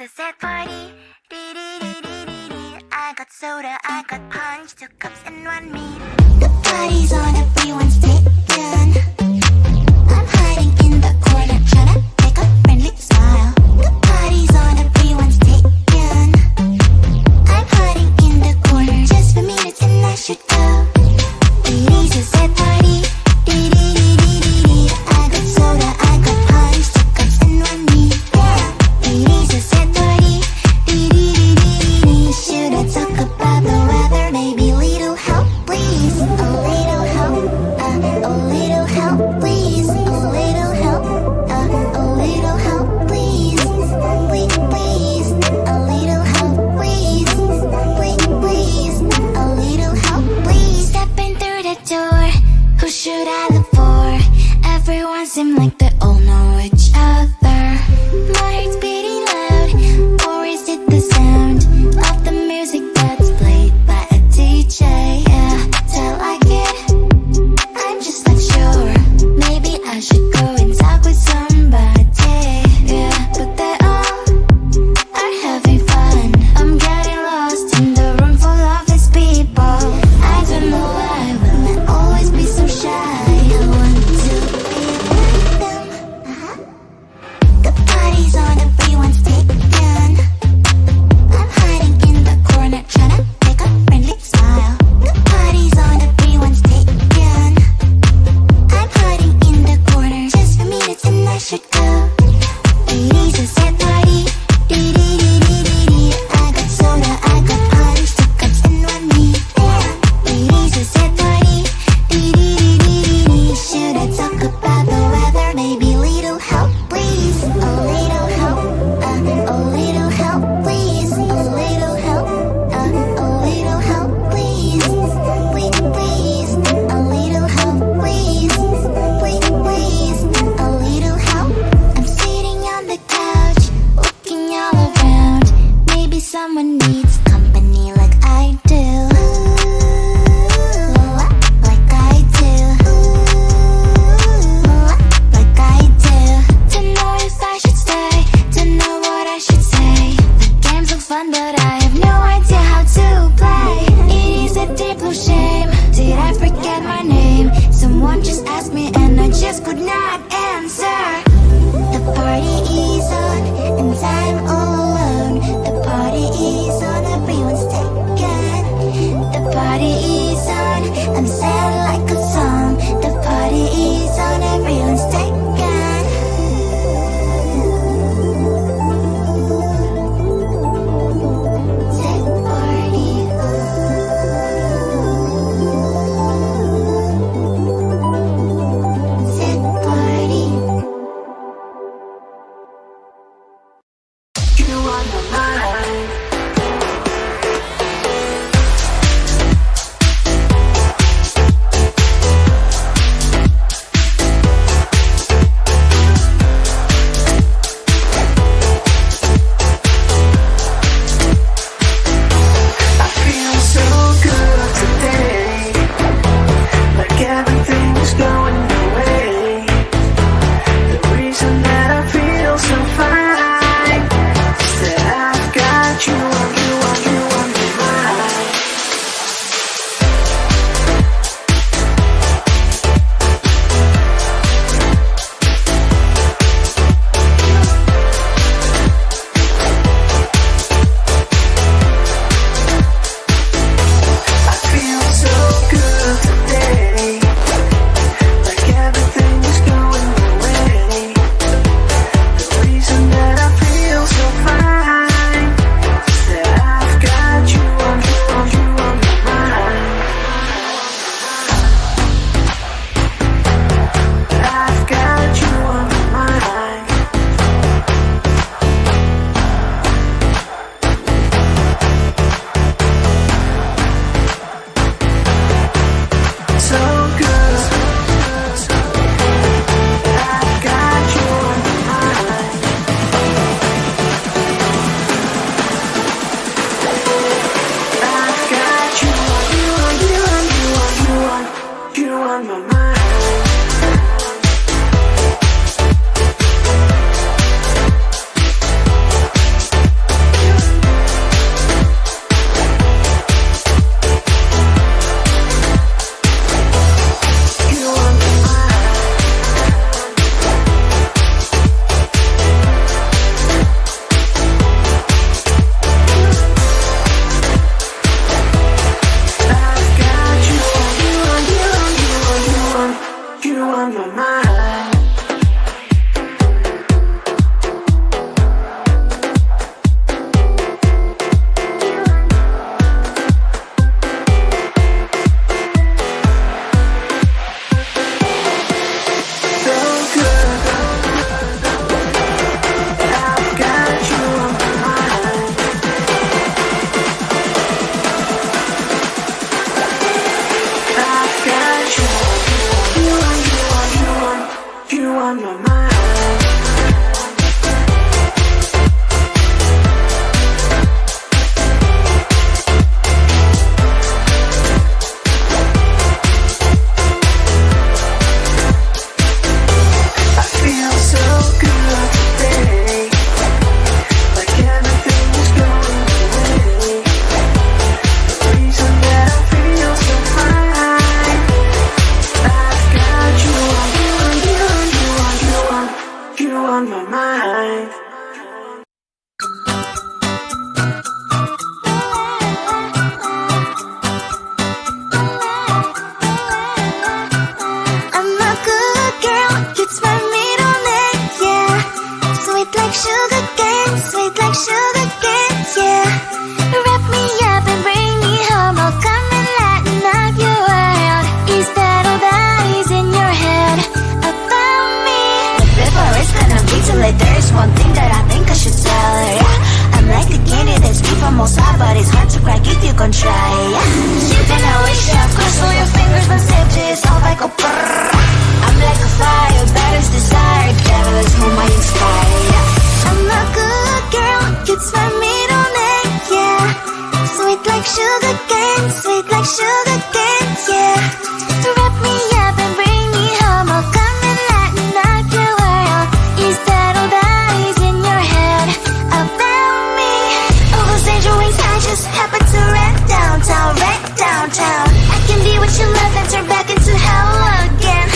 a sad party. I got soda, I got punch, 2 cups and 1 meat. The party's on, everyone's taken. I'm hiding in the corner, tryna make a friendly smile. The party's on, everyone's taken. I'm hiding in the corner, just for minutes and I should go. It is a sad party. I got soda, I got punch, 2 cups and 1 meat. It is a sad party. Should I talk about the weather? Maybe little help, please. A little help, a little help, please. A little help, a little help, please. Please, please. A little help, please. Please, please. A little help, please. Stepping through the door, who should I look for? Everyone seems like they all know each other. My heart's beating loud, or is it the sound of the music that's played by a DJ? Yeah, till I get, I'm just not sure. Maybe I should go and talk with somebody. Yeah, but they all are having fun. I'm getting lost in the room full of these people. I don't know why, but I always be so shy. I want to be like them. The party's on, everyone's taken. I'm hiding in the corner, tryna make a friendly smile. The party's on, everyone's taken. I'm hiding in the corner, just for minutes and I should go. It is a sad party. I got soda, I got punch, 2 cups and 1 meat. It is a sad party. Should I talk about the weather? Maybe little help, please. A little help, a little help, please. A little help, a little help, please. Please, please. A little help, please. Please, please. A little help. I'm sitting on the couch, looking all around. Maybe someone needs company like I do. Like I do. Like I do. Don't know if I should stay, don't know what I should say. The game's so fun, but I have no idea how to play. It is a deep blue shame. Did I forget my name? Someone just asked me and I just could not answer. The party is on and I'm all alone. The party is on, everyone's taken. The party is on, I'm sad like a song. The party is on, everyone's taken. Sad party. Sad party. You on my mind. I feel so good today, like everything's going your way. The reason that I feel so fine is that I cane, sweet like sugar cane, yeah. Wrap me up and bring me home, I'll come and lighten up your world. Is that all that is in your head about me? But before it's gonna be too late, there is one thing that I think I should tell her, yeah. I'm like the candy that's sweet from outside, but it's hard to crack if you can try, yeah. Then I wish you cross all your fingers, but safety is all like a brrrr. I'm like a fire, batters desire, devil is whom I inspire, yeah. I'm a good girl, it's my middle name, yeah. Sweet like sugar cane, sweet like sugar cane, yeah. Wrap me up and bring me home, I'll come and lighten up your world. Is that all that is in your head about me? All those angel wings I just happen to rent downtown, I can be what you love and turn back into hell again,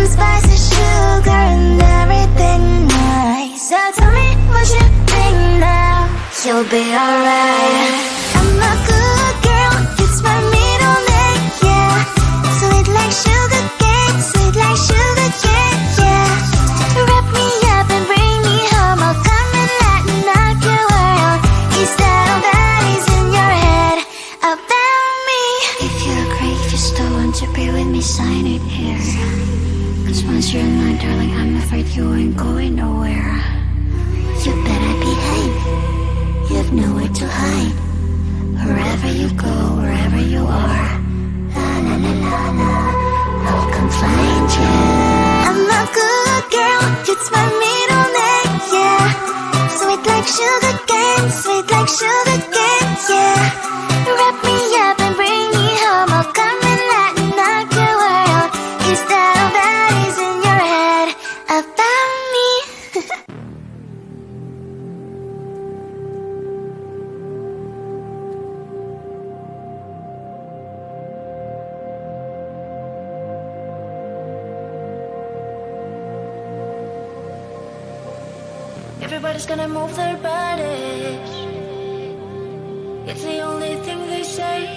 spice and sugar and everything nice. So tell me what you think now, You'll be alright. I'm a good girl, it's my middle name, yeah. Sweet like sugar cane, sweet like sugar cane, yeah. Wrap me up and bring me home, I'll come and lighten up your world. Is that all that is in your head about me? If you agree, if you still want to be with me, sign it here. Cause once you're mine, darling, I'm afraid you ain't going nowhere. You better behave, you have nowhere to hide. Wherever you go, wherever you are, La la la la la, I'll come find you. I'm a good girl, it's my middle name, yeah. Sweet like sugar cane, sweet like sugar cane, yeah. Wrap me up and bring me home, I'll come and lighten up your world. Is that all that is in your head about me? Everybody's gonna move their bodies. It's the only thing they say.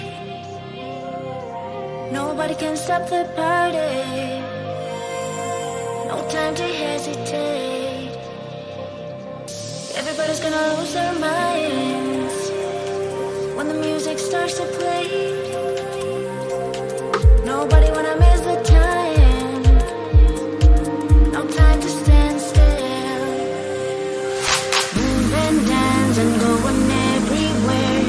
Nobody can stop the party. No time to hesitate. Everybody's gonna lose their minds when the music starts to play. Nobody wanna miss the time. No time to stand still. Move and dance and going everywhere.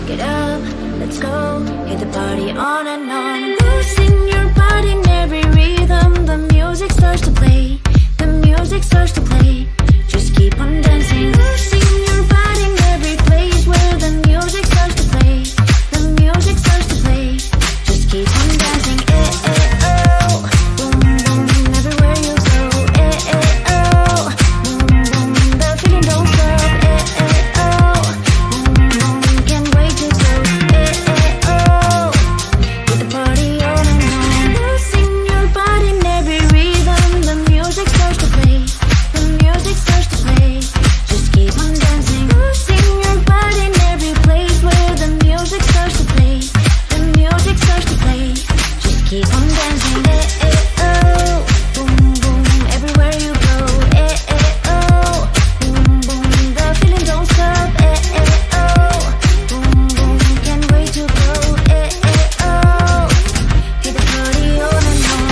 Get up, let's go, hit the party on and on. Losing your body in every rhythm. The music starts to play, the music starts to play. Just keep on dancing. Losing your body in every place where the music starts to play, the music starts to play. Just keep on dancing, eh, eh, oh. Boom, boom, everywhere you go, eh, eh, oh. Boom, boom, the feeling don't stop, eh, eh, oh. Boom, boom, can't wait to go, eh, eh, oh. Get the party on and on. Losing your body in every rhythm. The music starts to play, the music starts to play. Just keep on dancing. Losing your body in every place where the music starts to play, the music starts to play. Just keep on dancing, eh, eh, oh. Boom, boom, everywhere you go, eh, eh, oh. Boom, boom, the feeling don't stop, eh, eh, oh. Boom, boom, can't wait to go, eh, eh, oh. Hit the party on and on.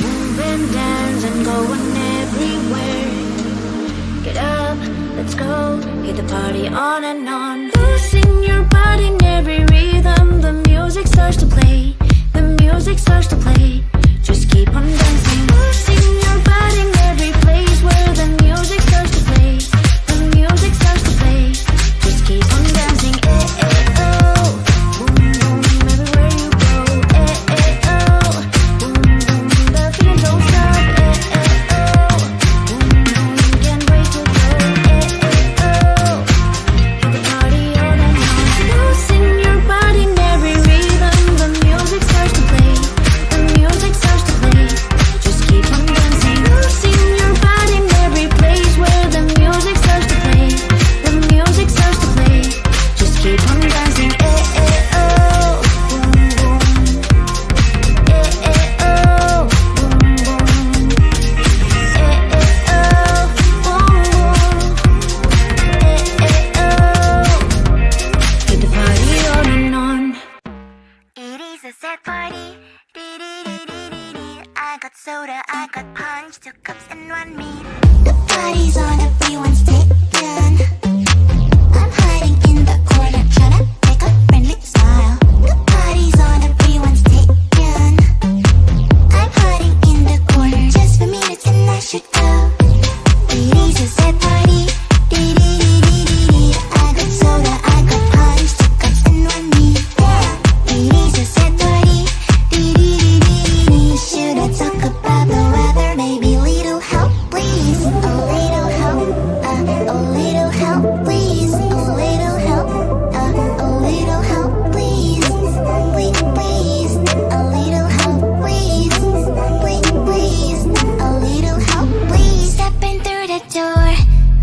Move and dance and going everywhere. Get up, let's go, hit the party on and on. Losing your body in every rhythm. The music starts to play, the music starts to play. Just keep on dancing. Losing your body in every place where the music starts to play, the music starts to play. Just keep on dancing, eh, eh, oh. Boom, boom, everywhere you go, eh, eh, oh. Boom, boom, the feeling don't stop, eh, eh, oh. Boom, boom, can't wait to go, eh, eh, oh. Hit the party on and on. Losing your body in every rhythm. The music starts to play, the music starts to play. Just keep on dancing.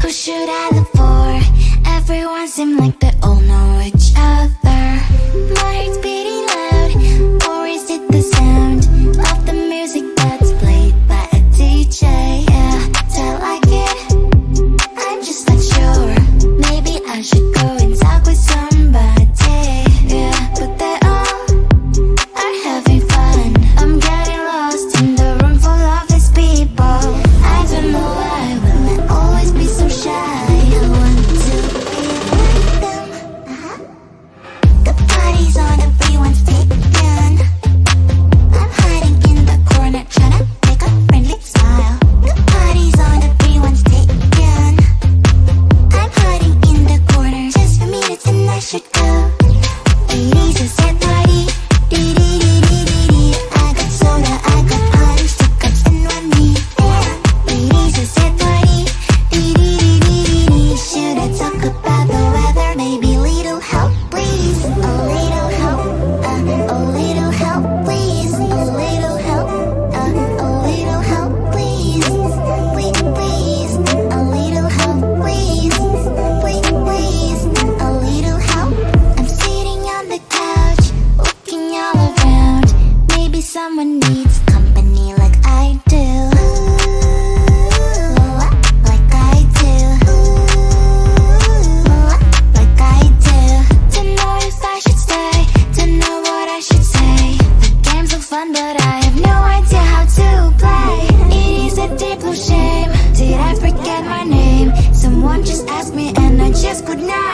Who should I look for? Everyone seem like they all know each other. My heart's beating loud, or is it the sound of the music that's played by a DJ? Yeah, do I like it? I'm just not sure. Maybe I should go and talk with somebody. Yeah, but they all are having fun. I'm getting lost in the room full of these people. I don't know why, will I always be so shy? I want to be like them. The party's on, everyone's taken. I'm hiding in the corner, trying to make a friendly smile. The party's on, everyone's taken. I'm hiding in the corner, just for minutes and I should go. It is a sad party. Dee-dee-dee-dee-dee-dee. I got soda, I got orange, 2 cups and 1 me. It is a sad party. Dee-dee-dee-dee-dee-dee. Should I talk about the weather? Maybe little help, please. A little help, a little help, please. A little help, a little help, please. Please, please. A little help, please. Please, please. A little help. I'm sitting on the couch, looking all around. Maybe someone needs company like I do. Like I do. Like I do. Don't know if I should stay, don't know what I should say. The game's so fun, but I have no idea how to play. It is a deep blue shame. Did I forget my name? Someone just asked me and I just could not